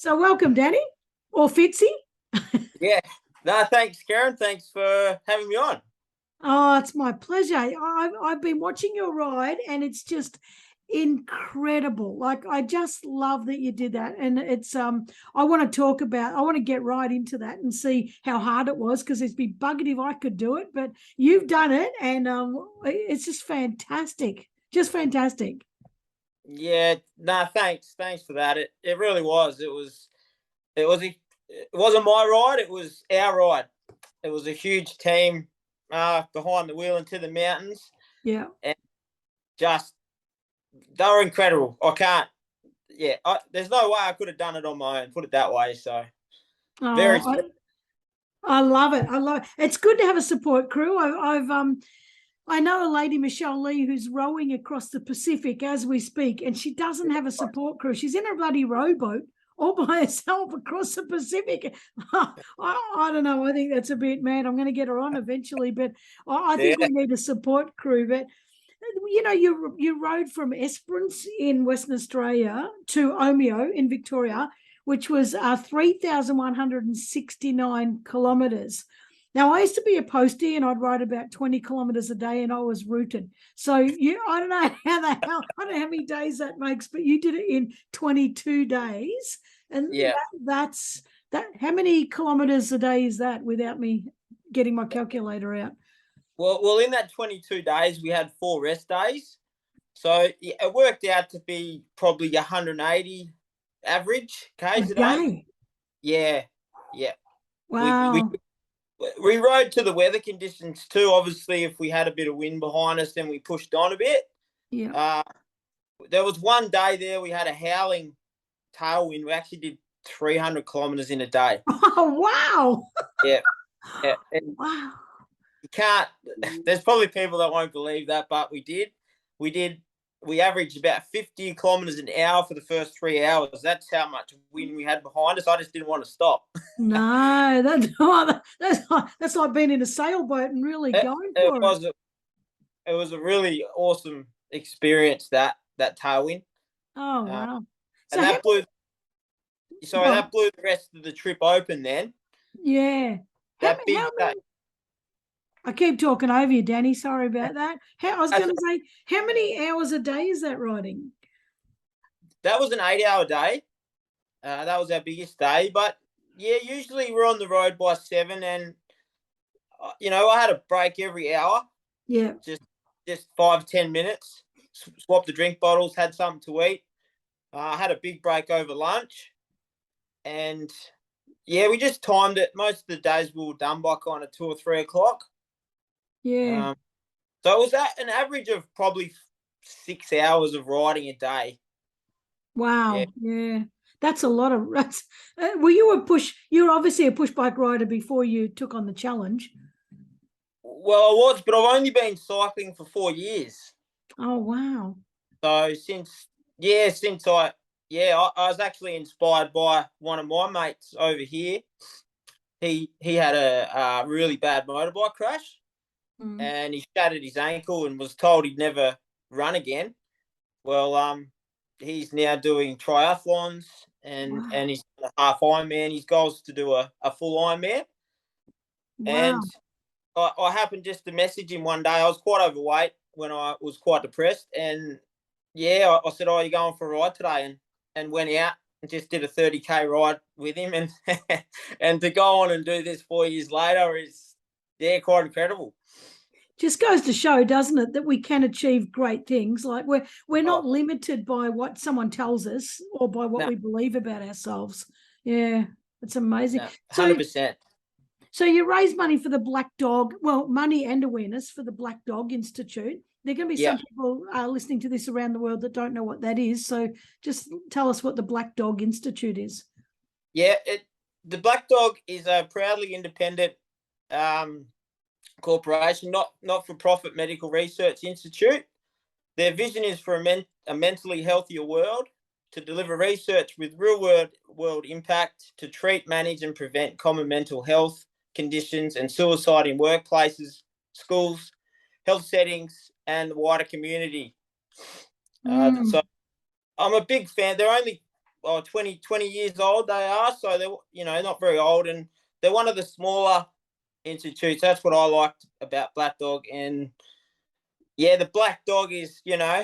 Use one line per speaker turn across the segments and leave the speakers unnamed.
So welcome, Danny, or Fitzy.
Yeah. No, thanks, Karen. Thanks for having me on.
Oh, it's my pleasure. I've been watching your ride, and it's just incredible. Like I just love that you did that, and I want to talk about. I want to get right into that and see how hard it was because it's been buggered if I could do it, but you've done it, and it's just fantastic. Just fantastic.
Yeah. No, thanks. Thanks for that. It really was. It wasn't my ride. It was our ride. It was a huge team behind the wheel into the mountains,
Yeah.
and just they were incredible. I can't. Yeah. There's no way I could have done it on my own. Put it that way. So very.
Oh, I love it. I love it. It's good to have a support crew. I know a lady, Michelle Lee, who's rowing across the Pacific as we speak, and she doesn't have a support crew. She's in a bloody rowboat all by herself across the Pacific. I don't know. I think that's a bit mad. I'm going to get her on eventually, but I think
Yeah.
we need a support crew. But you rode from Esperance in Western Australia to Omeo in Victoria, which was 3,169 kilometres. Now, I used to be a postie and I'd ride about 20 kilometres a day and I was rooted. So I don't know I don't know how many days that makes, but you did it in 22 days. And
Yeah.
that's that. How many kilometres a day is that without me getting my calculator out?
Well, in that 22 days, we had 4 rest days. So yeah, it worked out to be probably 180 average
A
k's a day.
day.
Yeah, yeah. We we
Wow.
we rode to the weather conditions too. Obviously, if we had a bit of wind behind us, then we pushed on a bit.
Yeah.
Uh, there was one day there we had a howling tailwind. We actually did 300 kilometers in a day.
Oh, wow.
Yeah, yeah. And
Wow.
you can't. There's probably people that won't believe that, but we did. We did. We averaged about 50 kilometers an hour for the first 3 hours. That's how much wind we had behind us. I just didn't want to stop.
No, that's like being in a sailboat and really
It,
going
it
for it.
was it was a really awesome experience that tailwind,
Oh,
uh,
wow. So
and
how well,
that blew the rest of the trip open. Then
yeah.
that big
How many I keep talking over you, Danny. Sorry about that. I was
that
gonna say, how many hours a day is that riding?
was an 8 hour day. That was our biggest day, but yeah, usually we're on the road by 7, and I had a break every hour,
Yeah.
just 5-10 minutes. Swap the drink bottles, had something to eat. I had a big break over lunch, and yeah, we just timed it. Most of the days we were done by kind of 2 or 3 o'clock.
Yeah.
Um, so it was at an average of probably 6 hours of riding a day. Yeah.
Wow. Yeah. That's a lot of that's were you were obviously a push bike rider before you took on the challenge.
Well, I was, but I've only been cycling for 4 years.
Oh, wow.
So since I was actually inspired by one of my mates over here. He had a really bad motorbike crash,
Mm.
and he shattered his ankle and was told he'd never run again. Well, he's now doing triathlons, and
Wow.
he's a half Ironman. His goal is to do a full Ironman. And
Wow.
I happened just to message him one day. I was quite overweight when I was quite depressed, and yeah, I said, "Oh, you going for a ride today?" And went out and just did a 30K ride with him, and and to go on and do this 4 years later is yeah, quite incredible.
Just goes to show, doesn't it, that we can achieve great things. Like we're not
Oh
limited by what someone tells us or by what
no,
we believe about ourselves. Yeah, it's amazing.
no,
So
100%.
so you raise money for the Black Dog, well, money and awareness for the Black Dog Institute. There are going to be
Yeah,
some people listening to this around the world that don't know what that is. So just tell us what the Black Dog Institute is.
yeah. The Black Dog is a proudly independent um, corporation, not for profit medical research institute. Their vision is for a mentally healthier world, to deliver research with real world impact, to treat, manage, and prevent common mental health conditions and suicide in workplaces, schools, health settings, and the wider community. So
Mm,
I'm a big fan. They're only 20 years old they are, so they're, you know, not very old, and they're one of the smaller institutes. That's what I liked about Black Dog. And yeah, the Black Dog is, you know,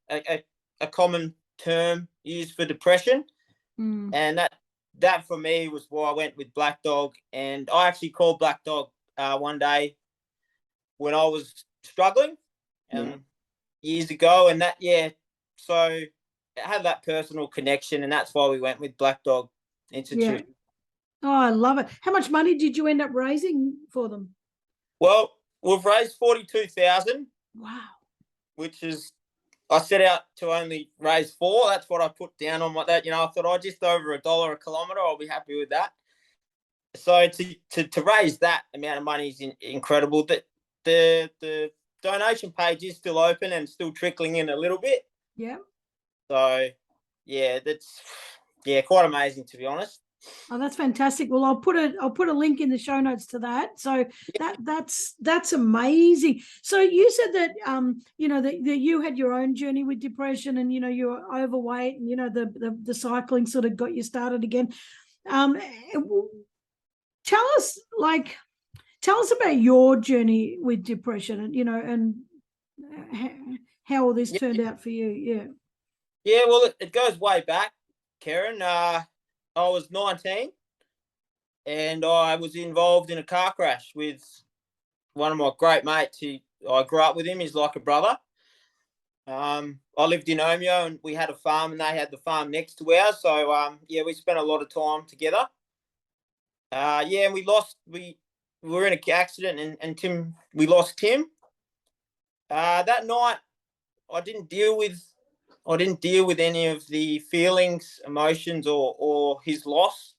a common term used for depression. And that for me was why I went with Black Dog. And I actually called Black Dog one day when I was struggling years ago, and that, yeah, so it had that personal connection, and that's why we went with Black Dog Institute.
Yeah. Oh, I love it. How much money did you end up raising for them?
Well, we've raised 42,000.
Wow.
Which is, I set out to only raise 4. That's what I put down on that. You know, I thought, just over $1 a kilometre, I'll be happy with that. So to raise that amount of money is incredible. That the donation page is still open and still trickling in a little bit.
Yeah.
So yeah, that's quite amazing, to be honest.
Oh, that's fantastic. Well, I'll put a link in the show notes to that. So that's amazing. So you said that you know, that you had your own journey with depression, and you know, you were overweight, and you know, the cycling sort of got you started again. Tell us about your journey with depression, and you know, and how all this turned out for you.
Yeah, well, it goes way back, Karen. I was 19 and I was involved in a car crash with one of my great mates. I grew up with him. He's like a brother. I lived in Omeo, and we had a farm, and they had the farm next to ours. So we spent a lot of time together. And we were in an accident, and we lost Tim. That night I didn't deal with any of the feelings, emotions, or his loss.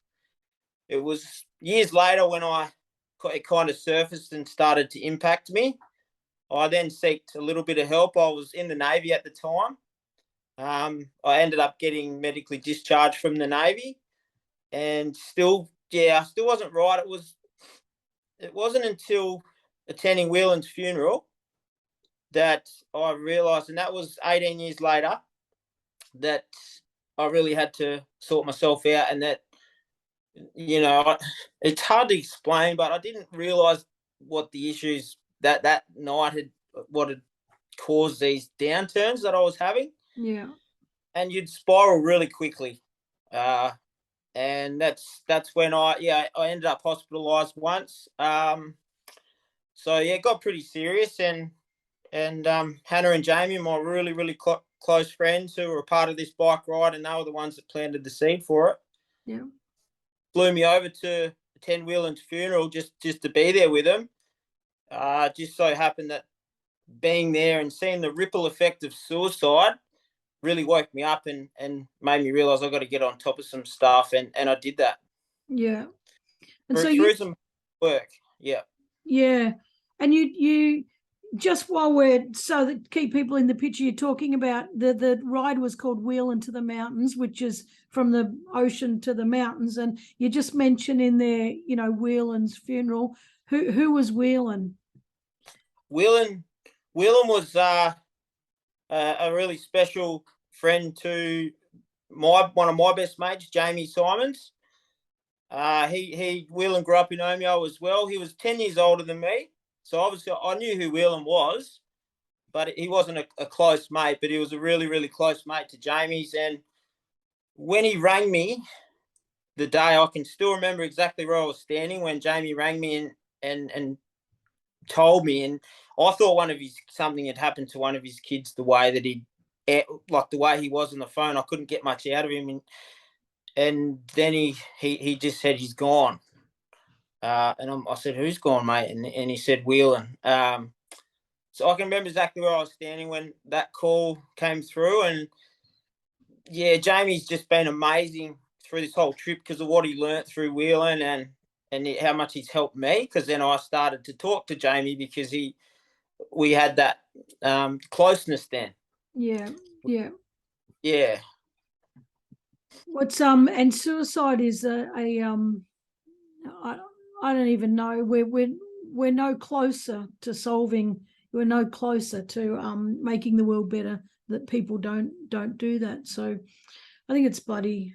It was years later when it kind of surfaced and started to impact me. I then sought a little bit of help. I was in the Navy at the time. I ended up getting medically discharged from the Navy, and I still wasn't right. It wasn't until attending Whelan's funeral that I realised, and that was 18 years later, that I really had to sort myself out, and that, you know, it's hard to explain, but I didn't realise what the issues that night had caused these downturns that I was having.
Yeah.
And you'd spiral really quickly. And that's when I ended up hospitalised once. So it got pretty serious, and Hannah and Jamie, my really, really close friends who were a part of this bike ride, and they were the ones that planted the seed for it.
Yeah.
Flew me over to attend Whelan's funeral just to be there with him. Just so happened that being there and seeing the ripple effect of suicide really woke me up and made me realise I've got to get on top of some stuff, and I did that.
Yeah. And
through some work. Yeah.
Yeah. And you just while so that keep people in the picture, you're talking about the ride was called Whelan to the Mountains, which is from the ocean to the mountains. And you just mentioned in there, you know, Whelan's funeral. Who was Whelan?
Whelan was a really special friend to one of my best mates, Jamie Simons. Whelan grew up in Omeo as well. He was 10 years older than me. So obviously I knew who Whelan was, but he wasn't a close mate, but he was a really, really close mate to Jamie's. And when he rang me the day, I can still remember exactly where I was standing when Jamie rang me and told me. And I thought something had happened to one of his kids, the way that the way he was on the phone. I couldn't get much out of him. And then he just said he's gone. And I said, who's gone, mate? And he said, Whelan. So I can remember exactly where I was standing when that call came through. And yeah, Jamie's just been amazing through this whole trip because of what he learnt through Whelan and how much he's helped me. Because then I started to talk to Jamie because we had that closeness then.
Yeah. Yeah.
Yeah.
What's and suicide is I don't even know. We're no closer to solving. We're no closer to making the world better. That people don't do that. So I think it's bloody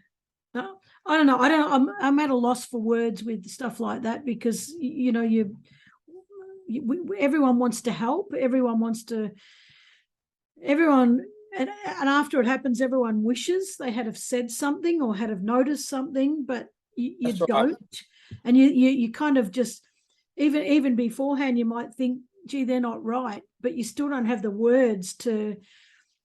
No, I don't know. I'm at a loss for words with stuff like that because everyone wants to help. Everyone wants to. Everyone and after it happens, everyone wishes they had have said something or had have noticed something, but you
That's right.
don't, and you kind of just even beforehand you might think, gee, they're not right, but you still don't have the words to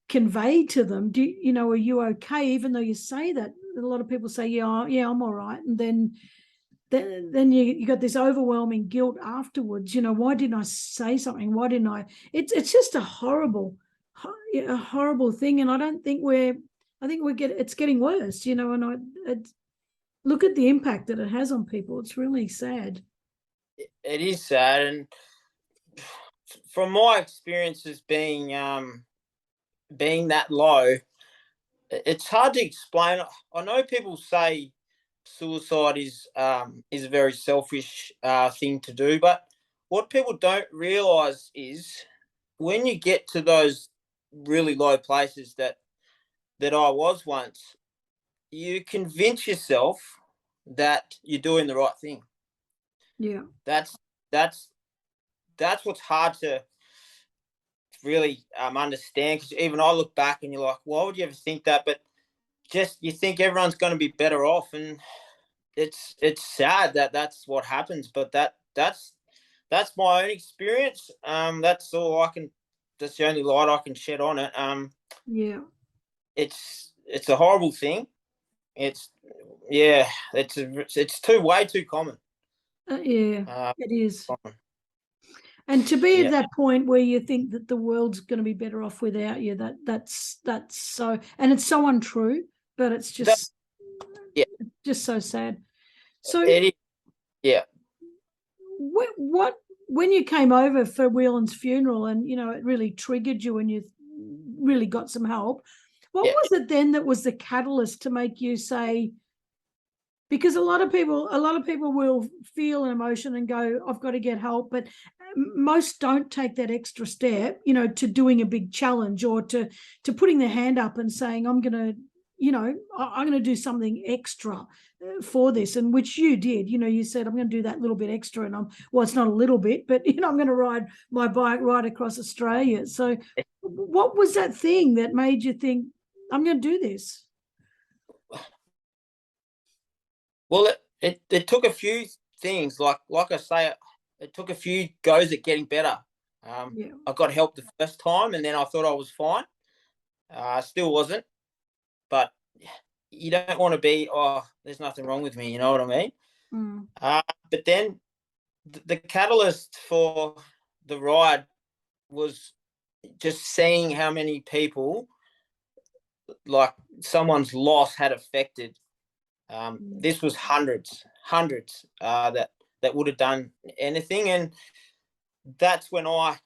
convey to them. Are you okay? Even though you say that, a lot of people say, yeah, I'm all right, and then you got this overwhelming guilt afterwards. Why didn't I say something? Why didn't I? It's just a horrible thing, and I don't think it's getting worse. And look at the impact that it has on people. It's really sad.
It is sad, and from my experiences being that low, it's hard to explain. I know people say suicide is a very selfish thing to do, but what people don't realize is when you get to those really low places that I was once, you convince yourself that you're doing the right thing.
Yeah.
That's that's that's what's hard to really understand, because even I look back and you're like, why would you ever think that? But just you think everyone's going to be better off, and it's sad that that's what happens. But that's my own experience. That's all I can. That's the only light I can shed on it.
Yeah.
It's a horrible thing. It's it's way too common.
Yeah,
Uh,
it is.
common.
And to be at
Yeah,
that point where you think that the world's going to be better off without you, that's so, and it's so untrue, but it's
that, yeah,
just so sad. So
it is. Yeah,
what when you came over for Whelan's funeral, and it really triggered you and you really got some help, what
yeah.
was it then that was the catalyst to make you say, because a lot of people will feel an emotion and go, I've got to get help, but most don't take that extra step, to doing a big challenge, or to putting their hand up and saying, I'm going to do something extra for this, and which you did. You said, I'm going to do that little bit extra, and well, it's not a little bit, but I'm going to ride my bike right across Australia. So what was that thing that made you think, I'm going to do this?
Well, it took a few things. Like I say, it took a few goes at getting better.
Yeah.
I got help the first time, and then I thought I was fine. I still wasn't, but you don't want to be. Oh, there's nothing wrong with me. You know what I mean?
Mm.
But then the catalyst for the ride was just seeing how many people, like someone's loss, had affected. This was hundreds that would have done anything, and that's when I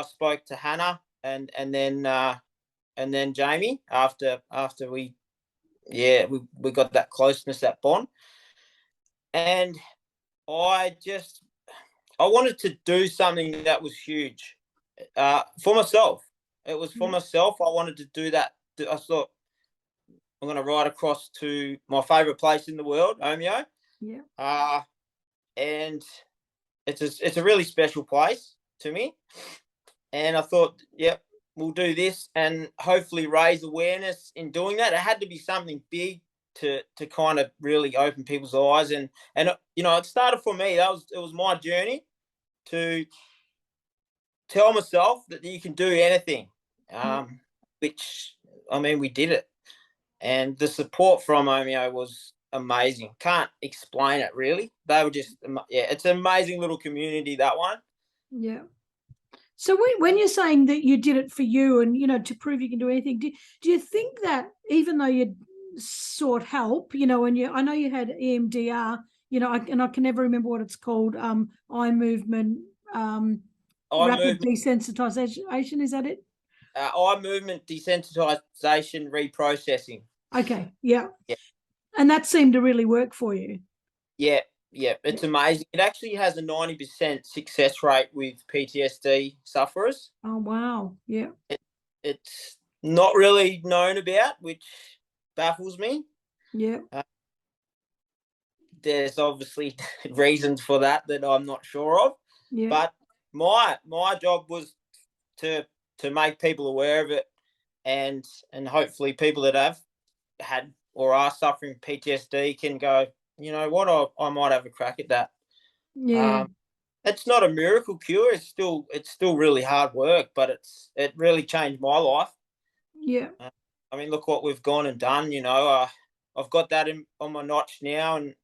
spoke to Hannah and then Jamie after we got that closeness, that bond, and I just I wanted to do something that was huge for myself. It was for
Yeah.
myself. I wanted to do that. I thought I'm going to ride across to my favourite place in the world, Omeo.
Yeah.
And it's a really special place to me. And I thought, yep, we'll do this and hopefully raise awareness in doing that. It had to be something big to kind of really open people's eyes. And it started for me. It was my journey to tell myself that you can do anything.
Yeah.
Which, I mean, we did it. And the support from Omeo was amazing. Can't explain it really. They were just, it's an amazing little community, that one.
Yeah. So when you're saying that you did it for you and, to prove you can do anything, do you think that even though you sought help, and I know you had EMDR, and I can never remember what it's called, eye movement,
Eye
rapid
movement,
desensitization, is that it?
eye movement desensitization reprocessing.
Okay. Yeah.
Yeah,
And that seemed to really work for you.
yeah, yeah. It's amazing. It actually has a 90% success rate with PTSD sufferers.
Oh, wow. Yeah.
It's not really known about, which baffles me.
Yeah.
there's obviously reasons for that I'm not sure of.
Yeah.
But my job was to make people aware of it, and hopefully people that have had or are suffering PTSD can go, you know what, I might have a crack at that.
Yeah.
It's not a miracle cure. It's still really hard work, but it really changed my life.
Yeah.
I mean, look what we've gone and done. You know, I've got that on my notch now and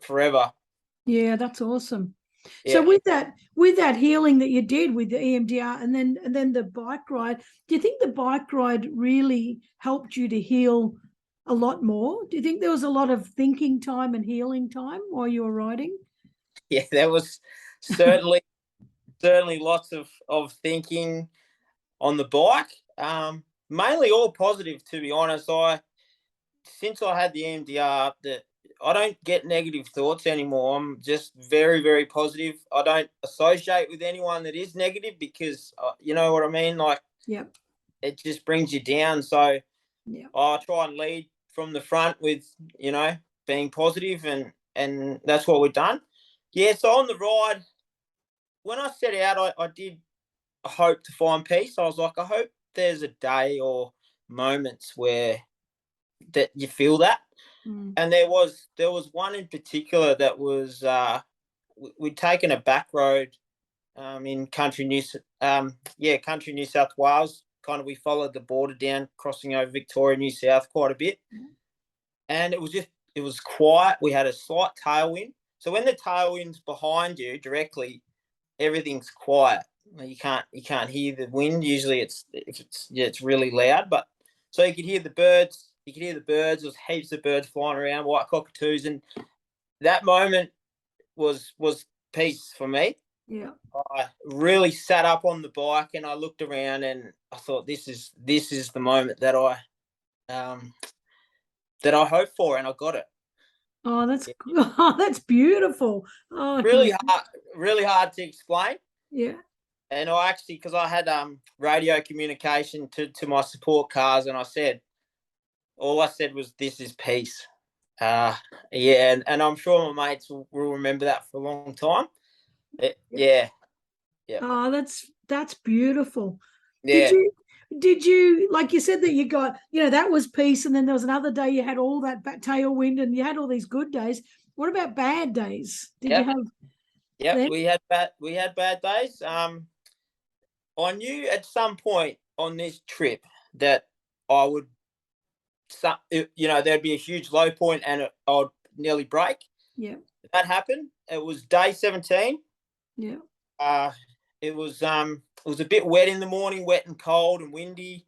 forever.
Yeah, that's awesome.
Yeah.
So with that healing that you did with the EMDR and then the bike ride, do you think the bike ride really helped you to heal a lot more? Do you think there was a lot of thinking time and healing time while you were riding?
Yeah, there was certainly lots of thinking on the bike. Mainly all positive, to be honest. Since I had the EMDR, I don't get negative thoughts anymore. I'm just very, very positive. I don't associate with anyone that is negative because you know what I mean. Like,
Yeah.
it just brings you down. So
Yeah.
I try and lead from the front with, you know, being positive, and that's what we've done. Yeah. So on the ride, when I set out, I did hope to find peace. I was like, I hope there's a day or moments where that you feel that. And there was one in particular that was we'd taken a back road in country New South Wales. Kind of, we followed the border down, crossing over Victoria, New South quite a bit, and it was quiet. We had a slight tailwind, so when the tailwind's behind you directly, everything's quiet. You can't hear the wind. Usually, it's really loud, but so you could hear the birds. You could hear the birds. There was heaps of birds flying around, white cockatoos, and that moment was peace for me.
Yeah.
I really sat up on the bike and I looked around and I thought, this is the moment that I hoped for, and I got it.
Oh, that's that's beautiful. Oh,
Really hard to explain.
yeah.
And I actually, because I had radio communication to my support cars, and all I said was, "This is peace." Yeah, and I'm sure my mates will remember that for a long time. Yeah.
Oh, that's beautiful.
Yeah.
Did you, like you said, that you got, that was peace, and then there was another day you had all that tailwind and you had all these good days. What about bad days? Did you have
Yep,
them?
we had bad days. I knew at some point on this trip that I would, there'd be a huge low point and I'd nearly break.
Yeah.
That happened. It was day 17.
Yeah.
It was a bit wet in the morning, wet and cold and windy.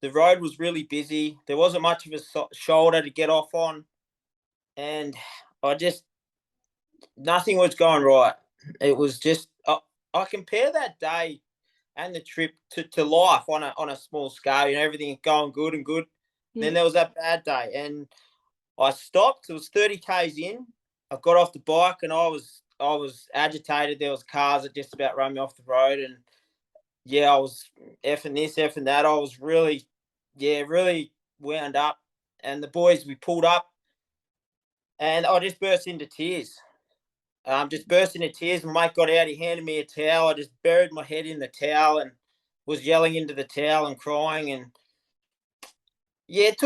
The road was really busy. There wasn't much of a shoulder to get off on, and nothing was going right. It was just I compare that day and the trip to life on a small scale. Everything going good and good.
Yeah.
Then there was that bad day, and I stopped. It was 30 k's in. I got off the bike, and I was agitated. There was cars that just about ran me off the road, and yeah, I was effing this, effing that. I was really wound up. And the boys, we pulled up, and I just burst into tears. Just burst into tears. My mate got out. He handed me a towel. I just buried my head in the towel and was yelling into the towel and crying. And yeah, it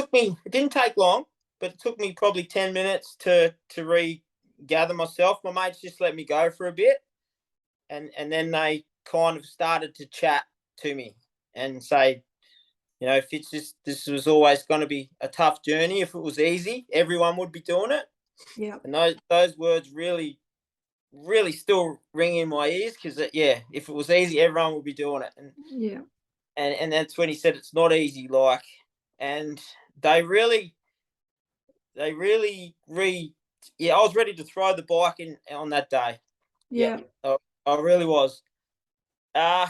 didn't take long, but it took me probably 10 minutes to regather myself. My mates just let me go for a bit. And then they kind of started to chat to me and say, Fitz, this was always going to be a tough journey. If it was easy, everyone would be doing it.
Yeah.
And those words really still ring in my ears, because if it was easy, everyone would be doing it. And that's when he said it's not easy, and they really I was ready to throw the bike in on that day.
Yeah.
I really was. Then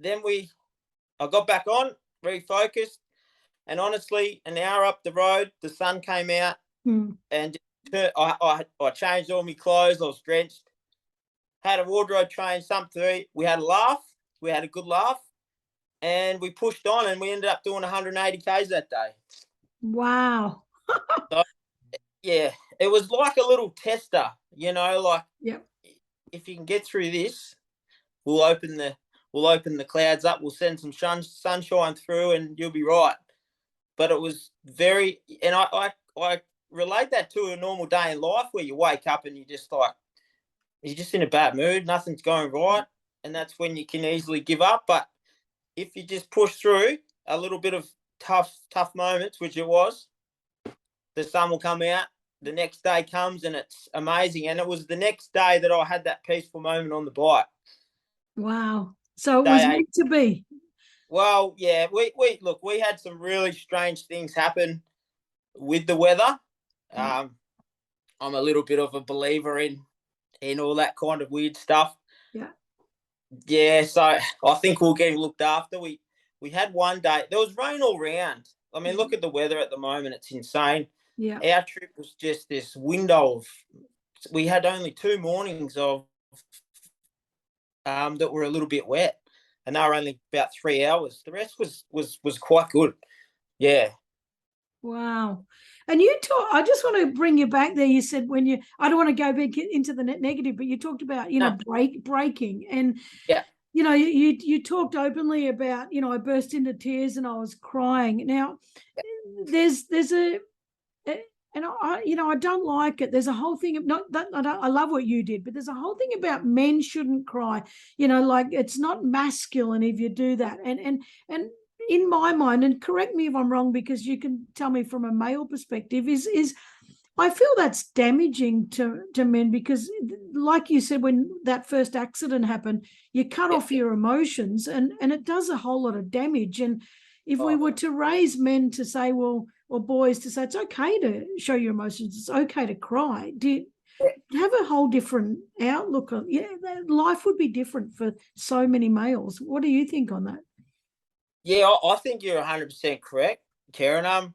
I got back on, refocused, and honestly, an hour up the road, the sun came out, and I changed all my clothes. I was drenched. Had a wardrobe change, something. We had a laugh. We had a good laugh, and we pushed on, and we ended up doing 180 k's that day.
Wow.
So, yeah, it was like a little tester, like
Yep.
if you can get through this, we'll open the clouds up, we'll send some sunshine through, and you'll be right. But it was very, and I relate that to a normal day in life where you wake up and you're just in a bad mood, nothing's going right, and that's when you can easily give up. But if you just push through a little bit of tough moments, which it was, the sun will come out. The next day comes and it's amazing. And it was the next day that I had that peaceful moment on the bike.
Wow. So it
Day
was
8.
meant to be.
Well, yeah, we had some really strange things happen with the weather. I'm a little bit of a believer in all that kind of weird stuff.
Yeah.
Yeah, so I think we're getting looked after. We had one day, there was rain all round. I mean, look at the weather at the moment, it's insane.
Yeah.
Our trip was just this window of, we had only 2 mornings of that were a little bit wet, and they were only about 3 hours. The rest was quite good. Yeah.
Wow. And you talk, I just want to bring you back there. You said I don't want to go back into the negative, but you talked about,
No.
breaking. And,
Yeah.
you talked openly about, I burst into tears and I was crying. Now, there's a, and I don't like it. There's a whole thing of not that I love what you did, but there's a whole thing about men shouldn't cry. Like it's not masculine if you do that. And in my mind, and correct me if I'm wrong, because you can tell me from a male perspective, is I feel that's damaging to men, because like you said, when that first accident happened, you cut off your emotions, and it does a whole lot of damage. And if we were to raise men to say, well, or boys to say, it's okay to show your emotions, it's okay to cry, do you have a whole different outlook on, life would be different for so many males. What do you think on that?
Yeah, I think you're 100% correct, Karen.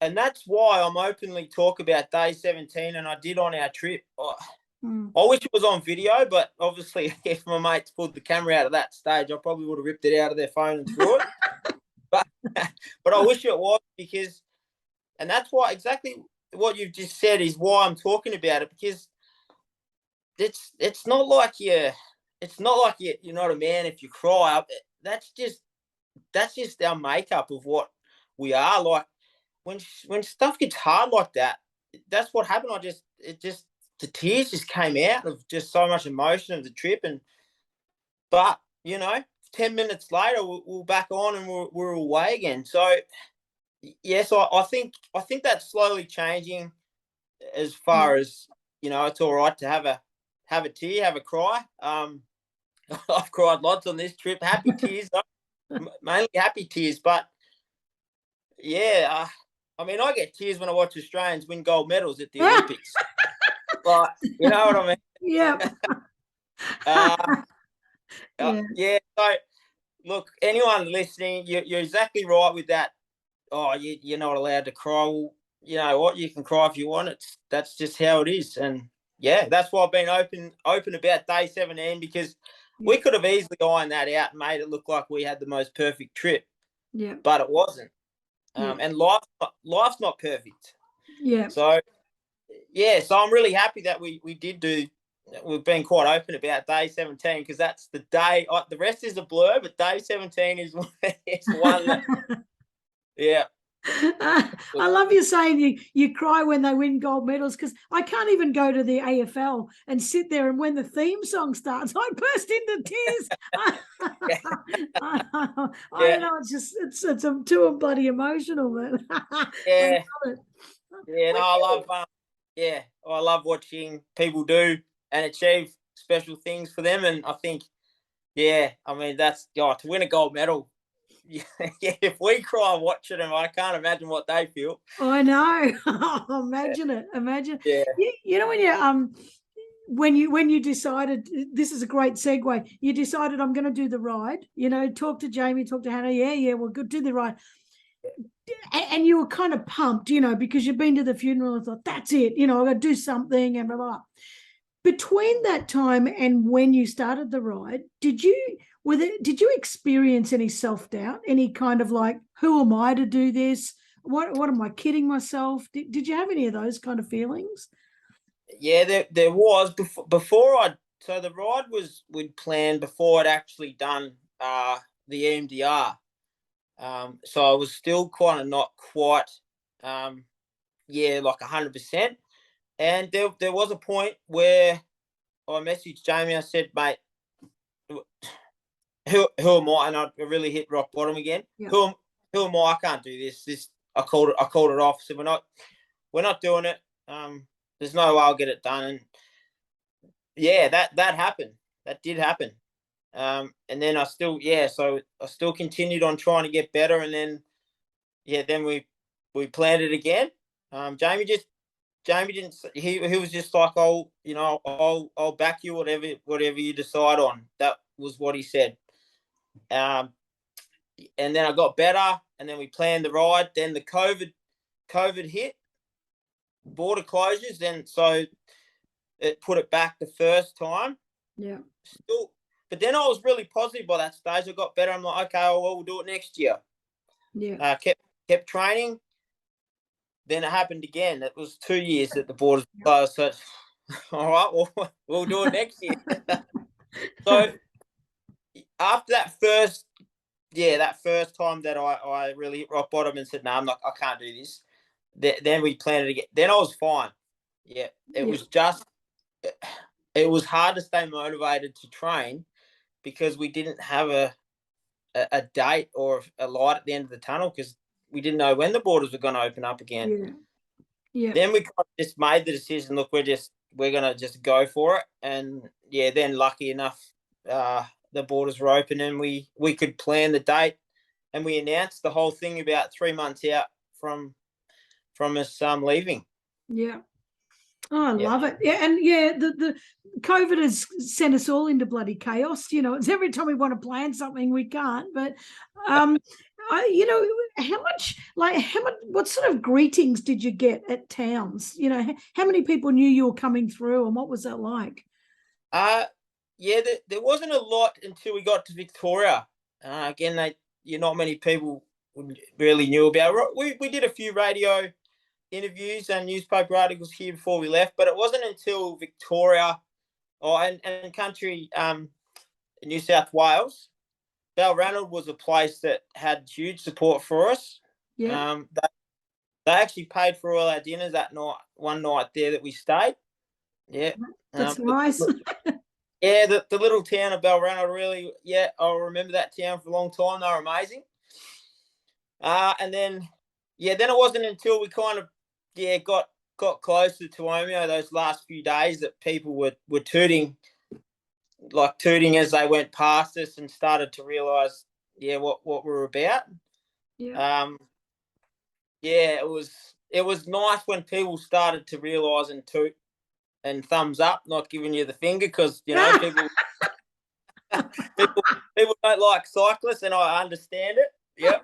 And that's why I'm openly talk about day 17, and I did on our trip. I wish it was on video, but obviously if my mates pulled the camera out of that stage, I probably would have ripped it out of their phone and threw it. But I wish it was, because, and that's why exactly what you've just said is why I'm talking about it, because it's not like you're not a man if you cry. That's just our makeup of what we are. Like when stuff gets hard like that, that's what happened. The tears just came out of just so much emotion of the trip. But 10 minutes later, we're back on and we're away again. So yes, I think that's slowly changing, as far as it's all right to have a tear, have a cry. I've cried lots on this trip, happy tears, mainly happy tears. But yeah, I mean, I get tears when I watch Australians win gold medals at the Olympics. Like, you know what I mean?
Yeah.
Yeah. So look, anyone listening, you're exactly right with that. Oh, you're not allowed to cry. Well, you know what? You can cry if you want. That's just how it is. And yeah, that's why I've been open about day 17, because we could have easily ironed that out and made it look like we had the most perfect trip.
Yeah.
But it wasn't. And life's not perfect.
Yeah.
So yeah, so I'm really happy that we did do. We've been quite open about day 17, because that's the day. The rest is a blur, but day 17 is one that. Yeah.
I love you saying you cry when they win gold medals, because I can't even go to the AFL and sit there, and when the theme song starts, I burst into tears. I know it's too bloody emotional, man.
Yeah. Yeah, no, I love watching people do and achieve special things for them, and I think, I mean, that's to win a gold medal. Yeah, if we cry watching them, I can't imagine what they feel.
I know. Imagine it. Imagine.
Yeah.
When you decided, this is a great segue. You decided, I'm going to do the ride. Talk to Jamie, talk to Hannah. Yeah. Well, good. Do the ride. And you were kind of pumped, because you've been to the funeral and thought, that's it. I've got to do something and blah, blah, blah. Between that time and when you started the ride, did you experience any self-doubt, any kind of like, who am I to do this? what am I kidding myself? Did you have any of those kind of feelings?
Yeah, there was before I. So the ride we'd planned before I'd actually done the EMDR. So I was still kind of not quite, like 100%. And there was a point where I messaged Jamie. I said, mate, who am I? And I really hit rock bottom again.
Yeah.
Who am I? I can't do this. I called it off. So we're not doing it. There's no way I'll get it done. And yeah, that happened. That did happen. And then so I still continued on trying to get better. And then we planned it again. Jamie didn't. He was just like, I'll back you whatever you decide on. That was what he said. And then I got better, and then we planned the ride. Then the COVID hit, border closures. Then so it put it back the first time.
Yeah.
Still, but then I was really positive by that stage. I got better. I'm like, okay, well, we'll do it next year.
Yeah.
Kept training. Then it happened again. It was 2 years that the borders closed. So, all right, well, we'll do it next year. So after that first time that I really hit rock bottom and said, no, I can't do this. Then we planned it again. Then I was fine. Yeah, it was hard to stay motivated to train because we didn't have a date or a light at the end of the tunnel because we didn't know when the borders were going to open up again.
Yeah. Yeah.
Then we kind of just made the decision. Look, we're going to just go for it. And yeah, then lucky enough, the borders were open and we could plan the date, and we announced the whole thing about 3 months out from us leaving.
Yeah. Oh, I love it. Yeah, and yeah, the COVID has sent us all into bloody chaos. It's every time we want to plan something, we can't. But what sort of greetings did you get at towns? How many people knew you were coming through, and what was that like?
There wasn't a lot until we got to Victoria. Again, not many people really knew about it. We did a few radio interviews and newspaper articles here before we left, but it wasn't until Victoria and country New South Wales. Balranald was a place that had huge support for us.
Yeah.
They actually paid for all our dinners that night, one night there that we stayed. Yeah.
That's nice.
Yeah, the little town of Balranald, really, I'll remember that town for a long time. They were amazing. And then it wasn't until we kind of got closer to Omeo those last few days that people were tooting as they went past us and started to realise what we're about.
Yeah.
It was nice when people started to realise and toot and thumbs up, not giving you the finger, because people people don't like cyclists, and I understand it. Yep.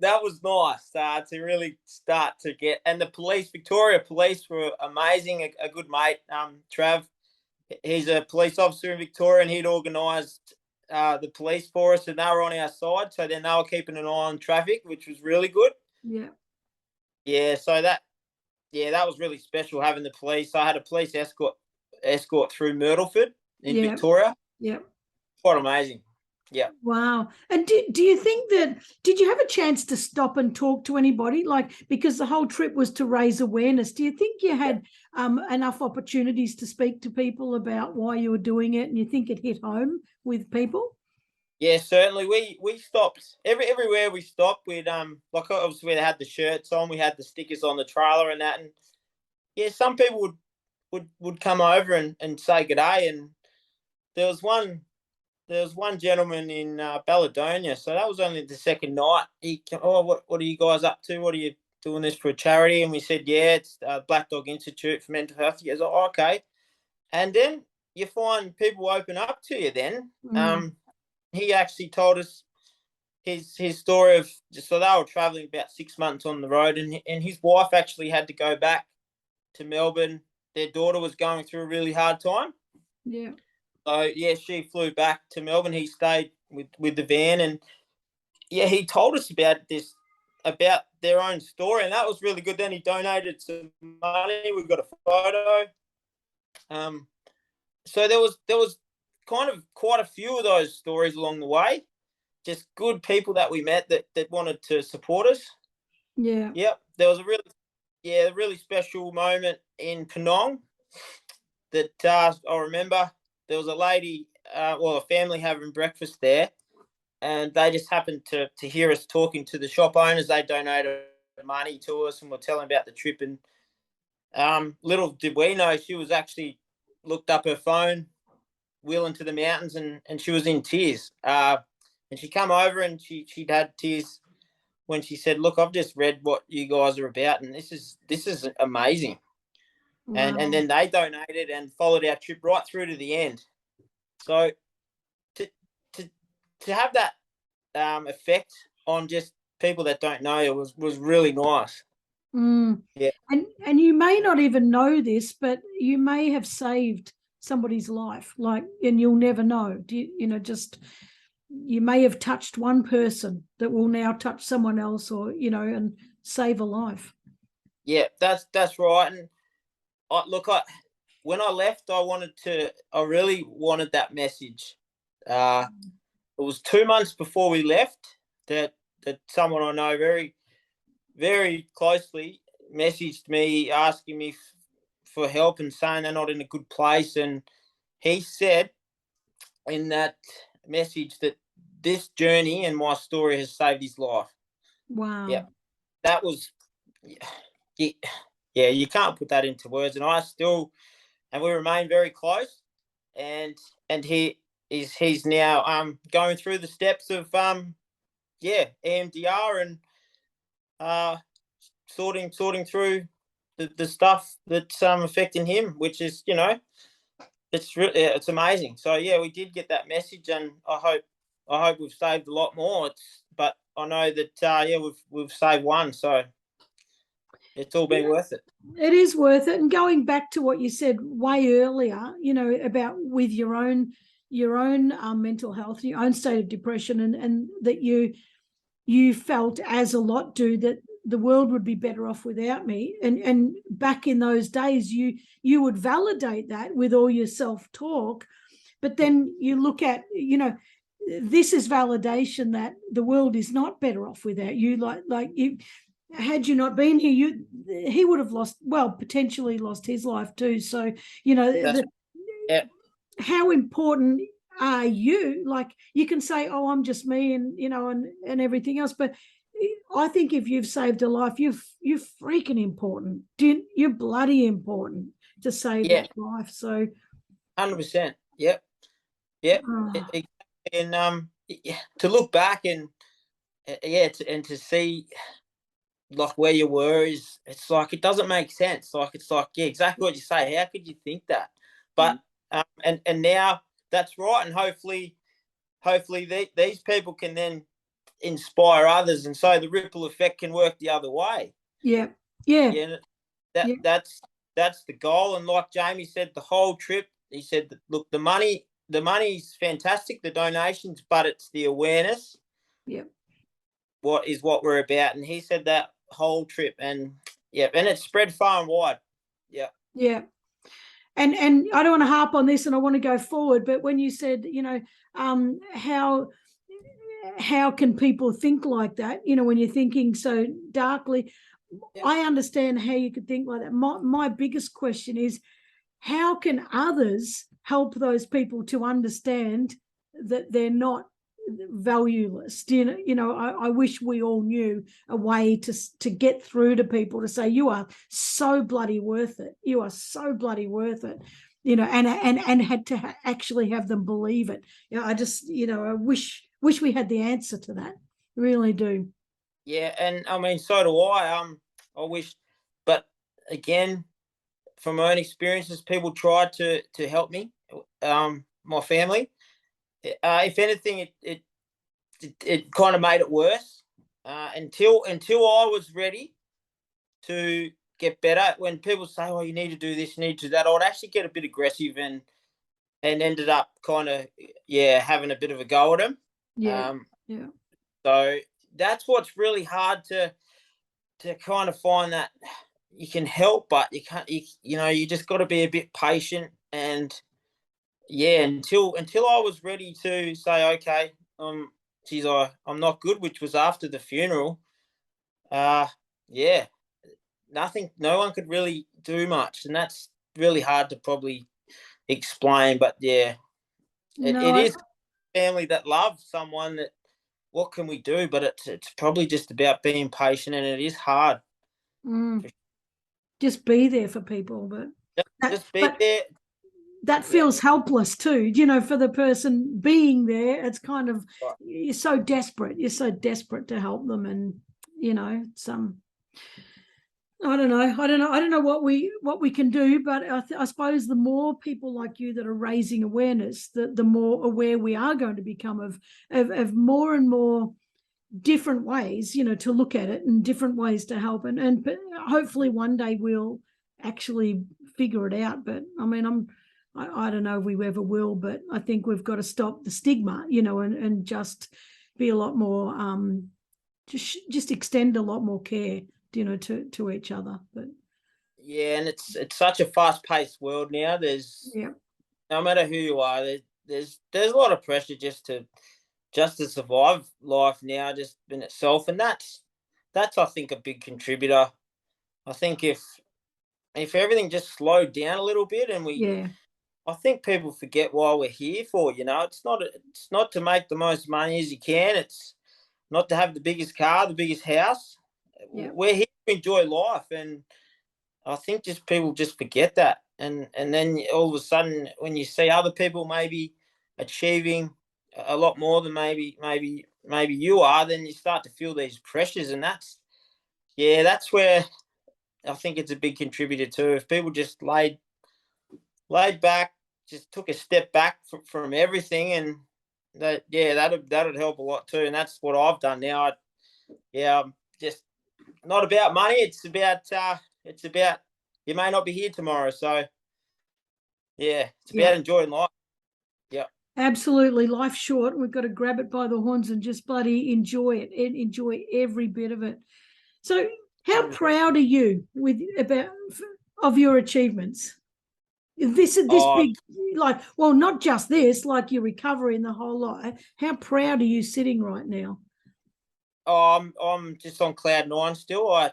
That was nice to really start to get. And the Victoria Police were amazing. A good mate, Trav, he's a police officer in Victoria, and he'd organised the police for us, and they were on our side. So then they were keeping an eye on traffic, which was really good.
Yeah.
Yeah. So that was really special having the police. I had a police escort through Myrtleford in Victoria.
Yeah.
Quite amazing. Yeah.
Wow. And do you think did you have a chance to stop and talk to anybody? Like, because the whole trip was to raise awareness. Do you think you had enough opportunities to speak to people about why you were doing it, and you think it hit home with people?
Yeah, certainly. We stopped everywhere we stopped. We'd obviously we had the shirts on, we had the stickers on the trailer and that, and yeah, some people would come over and say good day. And there was one gentleman in Balladonia, so that was only the second night. He came, what are you guys up to? What are you doing this for a charity? And we said, it's Black Dog Institute for Mental Health. He goes, oh, okay. And then you find people open up to you then. He actually told us his story of, so they were travelling about 6 months on the road, and his wife actually had to go back to Melbourne. Their daughter was going through a really hard time.
Yeah.
So, she flew back to Melbourne. He stayed with the van, and he told us about this, about their own story, and that was really good. Then he donated some money. We got a photo. So there was kind of quite a few of those stories along the way. Just good people that we met that wanted to support us.
Yeah.
Yep. There was a really special moment in Penong that I remember. There was a lady, a family having breakfast there, and they just happened to hear us talking to the shop owners. They donated money to us and were telling about the trip. And little did we know, she was actually looked up her phone, wheeling to the mountains, and she was in tears. And she come over and she'd had tears when she said, "Look, I've just read what you guys are about, and this is amazing."
Wow.
And then they donated and followed our trip right through to the end. So to to to have that effect on just people that don't know it was really nice.
Mm.
Yeah.
And you may not even know this, but you may have saved somebody's life, like, and you'll never know. Just you may have touched one person that will now touch someone else, or and save a life.
Yeah, that's right. And when I left, I really wanted that message. It was 2 months before we left that someone I know very, very closely messaged me asking me for help and saying they're not in a good place. And he said in that message that this journey and my story has saved his life.
Wow.
Yeah, that was, yeah, you can't put that into words. And we remain very close. And he's now going through the steps of EMDR and sorting through the stuff that's affecting him, which is it's amazing. So yeah, we did get that message, and I hope we've saved a lot more. But I know that we've saved one, so it's all been worth it.
It is worth it. And going back to what you said way earlier, about with your own mental health, your own state of depression, and that you felt, as a lot do, that the world would be better off without me. And back in those days, you would validate that with all your self-talk. But then you look at, this is validation that the world is not better off without you. Like you, had you not been here, he would have potentially lost his life too. So,
Yeah.
how important are you? Like, you can say, "Oh, I'm just me," and and everything else, but I think if you've saved a life, you're freaking important. You're bloody important to save that life. So
100%. Yep. And to look back and and to see like where you were it's like it doesn't make sense. Like it's like, yeah, exactly what you say. How could you think that? But and now that's right, and hopefully these people can then inspire others, and so the ripple effect can work the other way.
Yeah.
That's the goal. And like Jamie said, the whole trip, he said that, look, the money's fantastic, the donations, but it's the awareness.
Yep.
What we're about. And he said that whole trip, and and it's spread far and wide.
Yeah. And I don't want to harp on this, and I want to go forward, but when you said, how can people think like that, when you're thinking so darkly, I understand how you could think like that. My biggest question is, how can others help those people to understand that they're not valueless? I wish we all knew a way to get through to people, to say, you are so bloody worth it. You are so bloody worth it. And had to actually have them believe it. I just, I wish we had the answer to that. I really do.
Yeah, and I mean, so do I. I wish, but again, from my own experiences, people tried to help me. My family. If anything, it kind of made it worse. Until I was ready to get better. When people say, "Oh, you need to do this, you need to do that," I would actually get a bit aggressive and ended up kind of having a bit of a go at them.
Yeah.
So that's what's really hard to kind of find, that you can help, but you can't. You just got to be a bit patient, and yeah, until I was ready to say, okay, geez, I'm not good, which was after the funeral. Yeah, nothing. No one could really do much, and that's really hard to probably explain. But yeah, it
No,
is family that love someone. That what can we do? But it's probably just about being patient, and it is hard.
just be there for people, but
Just be there.
that
Yeah.
feels helpless too, for the person being there. It's kind of, you're so desperate to help them, and it's I don't know what we can do, but I suppose the more people like you that are raising awareness, the more aware we are going to become of more and more different ways, to look at it, and different ways to help, and hopefully one day we'll actually figure it out. But I mean, I don't know if we ever will, but I think we've got to stop the stigma, and just be a lot more, just extend a lot more care, to each other. But
Yeah, and it's such a fast-paced world now. There's
yeah,
no matter who you are, there's a lot of pressure just to survive life now, just in itself, and that's I think a big contributor. I think if everything just slowed down a little bit, and
yeah,
I think people forget why we're here for. It's not to make the most money as you can. It's not to have the biggest car, the biggest house.
yeah,
We're here to enjoy life, and I think just people just forget that, and then all of a sudden, when you see other people maybe achieving a lot more than maybe you are, then you start to feel these pressures, and that's where I think it's a big contributor too. If people just laid back, just took a step back from everything, and that'd help a lot too. And that's what I've done now. I'm just not about money. It's about you may not be here tomorrow, so yeah, it's
yeah.
about enjoying life. Yeah.
Absolutely, life's short, and we've got to grab it by the horns and just bloody enjoy it, and enjoy every bit of it. So, how
100%.
proud are you of your achievements? This
Oh,
big, like, well, not just this, like your recovery and the whole lot. How proud are you sitting right now?
I'm just on cloud nine still.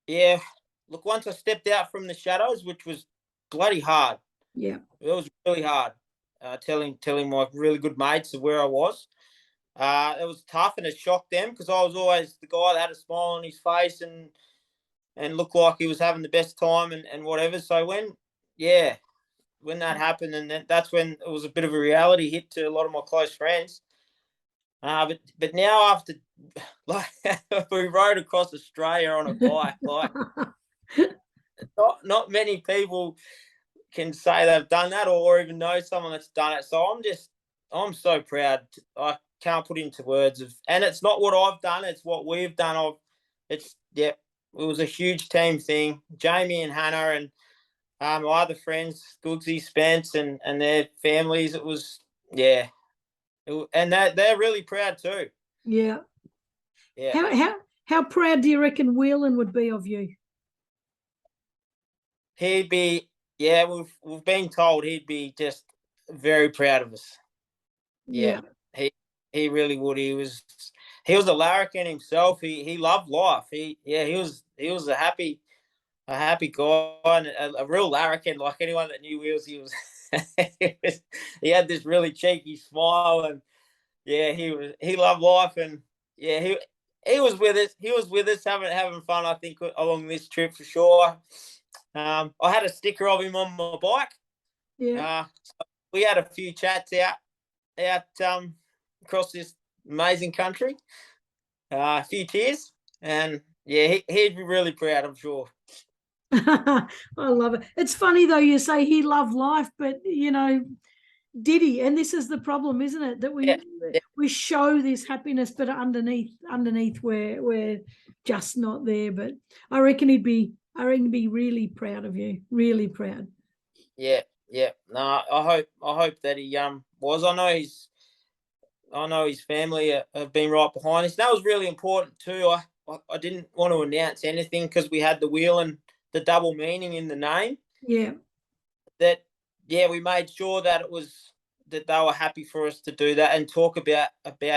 Yeah. Look, once I stepped out from the shadows, which was bloody hard.
Yeah,
It was really hard. Telling my really good mates of where I was. It was tough, and it shocked them, because I was always the guy that had a smile on his face and looked like he was having the best time, and whatever. So when that happened, and that's when it was a bit of a reality hit to a lot of my close friends. But now, after, like, we rode across Australia on a bike, like, not many people can say they've done that, or even know someone that's done it. So I'm so proud. I can't put into words and it's not what I've done, it's what we've done. It was a huge team thing. Jamie and Hannah, and my other friends, Googsy, Spence, and their families. It was, and they're really proud too.
yeah.
Yeah.
How proud do you reckon Whelan would be of you?
He'd be, we've been told he'd be just very proud of us. Yeah,
Yeah,
he really would. He was a larrikin himself. He loved life. He was a happy guy, and a real larrikin. Like anyone that knew Wheels, he had this really cheeky smile, and he loved life, and he was with us. He was with us having fun. I think along this trip for sure. I had a sticker of him on my bike.
yeah.
We had a few chats out across this amazing country. A few tears, and he'd be really proud, I'm sure.
I love it. It's funny though, you say he loved life, but did he? And this is the problem, isn't it? That
Yeah,
we show this happiness, but underneath we're just not there. But I reckon he'd be really proud of you, really proud.
yeah. No, I hope that he was. I know I know his family have been right behind us. That was really important too. I didn't want to announce anything because we had the wheel and the double meaning in the name.
Yeah.
That we made sure that it was that they were happy for us to do that and talk about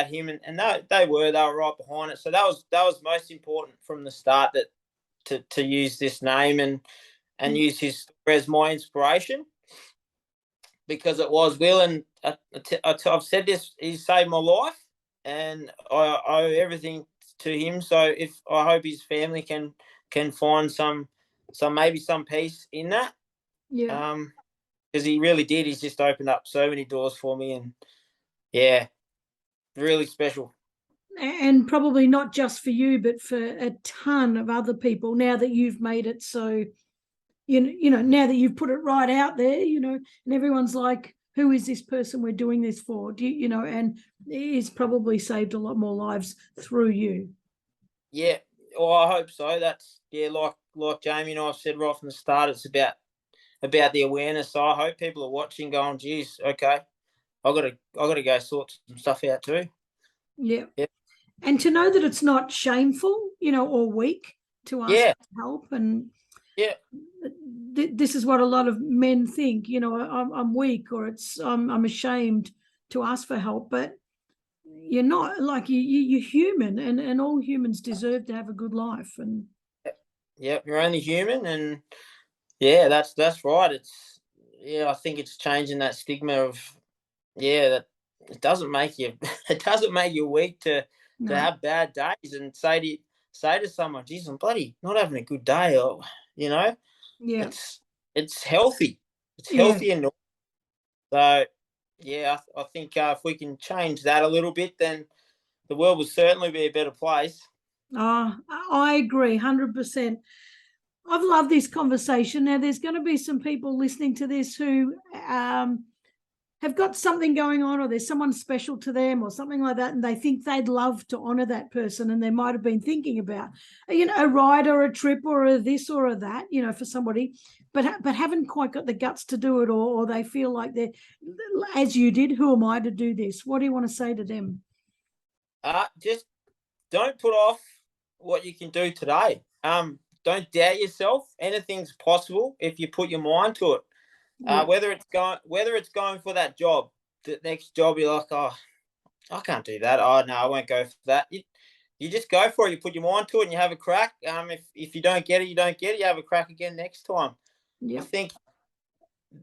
him, and they were right behind it. So that was most important from the start, that to use this name and use his story as my inspiration, because it was Will, and I've said this, he saved my life, and I owe everything to him. So if I hope his family can find some maybe some peace in that.
Yeah.
Because he really did. He's just opened up so many doors for me, and yeah, really special.
And probably not just for you, but for a ton of other people. Now that you've made it so, now that you've put it right out there, and everyone's like, who is this person we're doing this for? And he's probably saved a lot more lives through you.
Yeah, well, I hope so. That's like Jamie and I said right from the start. It's about the awareness. So I hope people are watching, going, "Geez, okay, I gotta go sort some stuff out too."
Yeah.
Yeah.
And to know that it's not shameful, or weak to ask
Yeah.
for help. And
Yeah.
this is what a lot of men think, I'm weak, or I'm ashamed to ask for help. But you're not. Like, you're human, and all humans deserve to have a good life. And
Yeah, you're only human, and yeah, that's right. I think it's changing that stigma of that it doesn't make you it doesn't make you weak to
no.
have bad days and say to someone, "Geez, I'm bloody not having a good day," or
Yeah.
it's healthy. It's
Yeah.
healthy and so I think if we can change that a little bit, then the world will certainly be a better place.
Oh, I agree 100%. I've loved this conversation. Now, there's going to be some people listening to this who have got something going on, or there's someone special to them or something like that, and they think they'd love to honor that person, and they might have been thinking about a ride or a trip or a this or a that, for somebody, but haven't quite got the guts to do it, or they feel like they're, as you did, who am I to do this? What do you want to say to them?
Just don't put off what you can do today. Don't doubt yourself. Anything's possible if you put your mind to it.
Yeah.
Whether it's going for that job, the next job, you're like, oh, I can't do that. Oh no, I won't go for that. You just go for it. You put your mind to it, and you have a crack. If you don't get it, you don't get it. You have a crack again next time.
Yeah.
I think,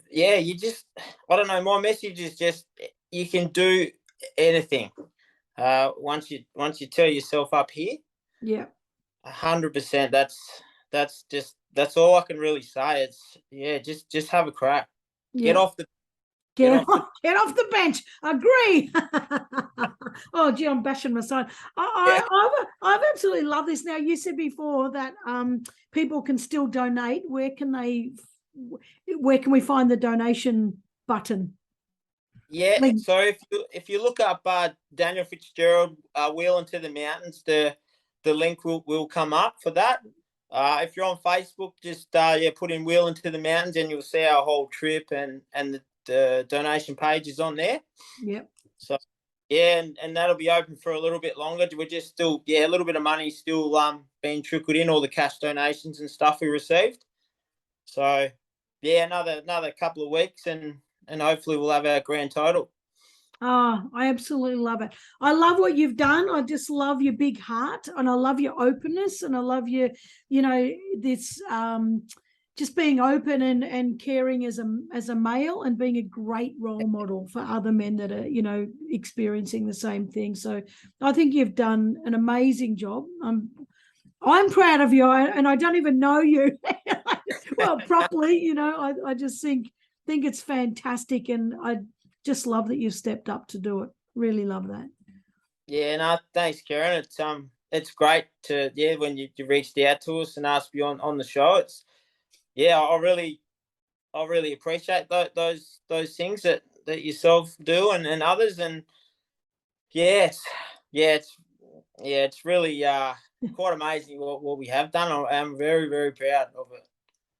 you just, I don't know. My message is just, you can do anything. Once you tell yourself up here,
Yeah.
100%. That's all I can really say. It's just have a crack.
Yeah.
Get off the
Get off the bench. Agree. Oh, gee, I'm bashing my side. I've absolutely loved this. Now, you said before that people can still donate. Where can we find the donation button?
Yeah. So if you look up Daniel Fitzgerald, Wheel into the Mountains, the link will come up for that. If you're on Facebook, just put in Wheel into the Mountains, and you'll see our whole trip, and the donation page is on there.
Yep.
So and that'll be open for a little bit longer. We're just still a little bit of money still being trickled in, all the cash donations and stuff we received. So another couple of weeks, and hopefully we'll have our grand total.
Oh, I absolutely love it. I love what you've done. I just love your big heart, and I love your openness, and I love your, this just being open and caring as a male, and being a great role model for other men that are, experiencing the same thing. So I think you've done an amazing job. I'm proud of you, and I don't even know you well properly. I just think it's fantastic, and I just love that you've stepped up to do it. Really love that.
Yeah, no, thanks, Karen. It's great to when you reached out to us and asked me on the show. It's I really appreciate those things that yourself do, and others, and it's really quite amazing what we have done. I'm very, very proud of it.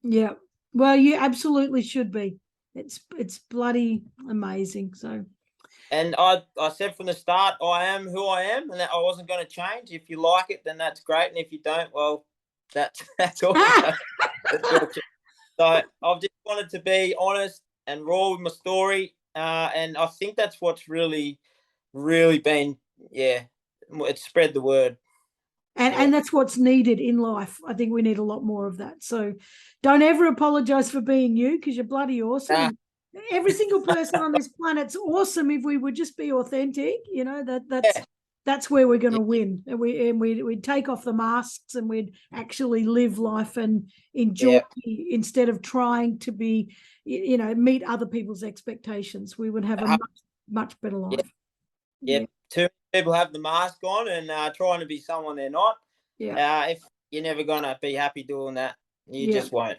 Yeah, well, you absolutely should be. It's bloody amazing. So
And I said from the start, I am who I am, and that I wasn't going to change. If you like it, then that's great, and if you don't, well, that's also that's your choice. So I've just wanted to be honest and raw with my story, and I think that's what's really been, it's spread the word.
And that's what's needed in life. I think we need a lot more of that. So don't ever apologize for being you, because you're bloody awesome. Every single person on this planet's awesome if we would just be authentic. You know, that's where we're going to win. And we'd take off the masks and we'd actually live life and enjoy instead of trying to be, meet other people's expectations. We would have a much better life.
Yeah. Too many people have the mask on and trying to be someone they're not. If you're never gonna be happy doing that, you just won't.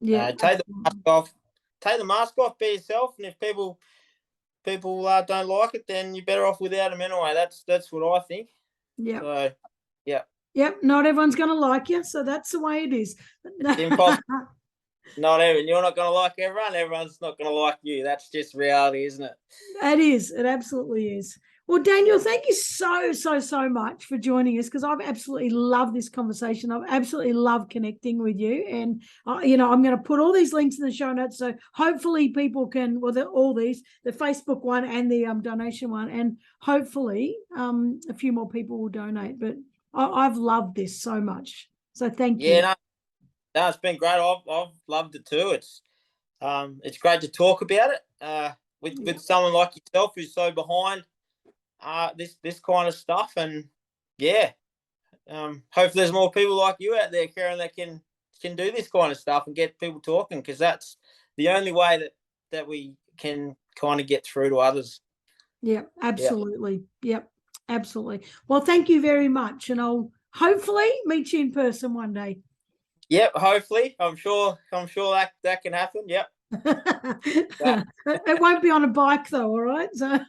Take the mask off. Take the mask off. Be yourself, and if people don't like it, then you're better off without them anyway. That's what I think.
Yeah.
So, yeah.
Yep. Not everyone's gonna like you, so that's the way it is.
It's impossible. Not everyone. You're not gonna like everyone. Everyone's not gonna like you. That's just reality, isn't it?
It is. It absolutely is. Well, Daniel, thank you so much for joining us, because I've absolutely loved this conversation. I've absolutely loved connecting with you. And, I'm going to put all these links in the show notes. So hopefully people can, all these, the Facebook one and the donation one, and hopefully a few more people will donate. But I've loved this so much. So thank you.
Yeah, no, it's been great. I've loved it too. It's great to talk about it with someone like yourself who's so behind this kind of stuff, and hopefully there's more people like you out there, Karen, that can do this kind of stuff and get people talking, because that's the only way that we can kind of get through to others.
Yeah, absolutely. Yep, absolutely. Well, thank you very much, and I'll hopefully meet you in person one day.
Yep, hopefully. I'm sure that can happen. Yep.
It won't be on a bike though, all right? So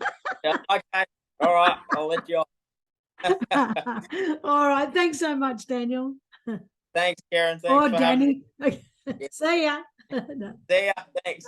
okay. All right, I'll let you off.
All right. Thanks so much, Daniel.
Thanks, Karen. Thanks for
Danny.
having me.
See ya.
See ya. Thanks.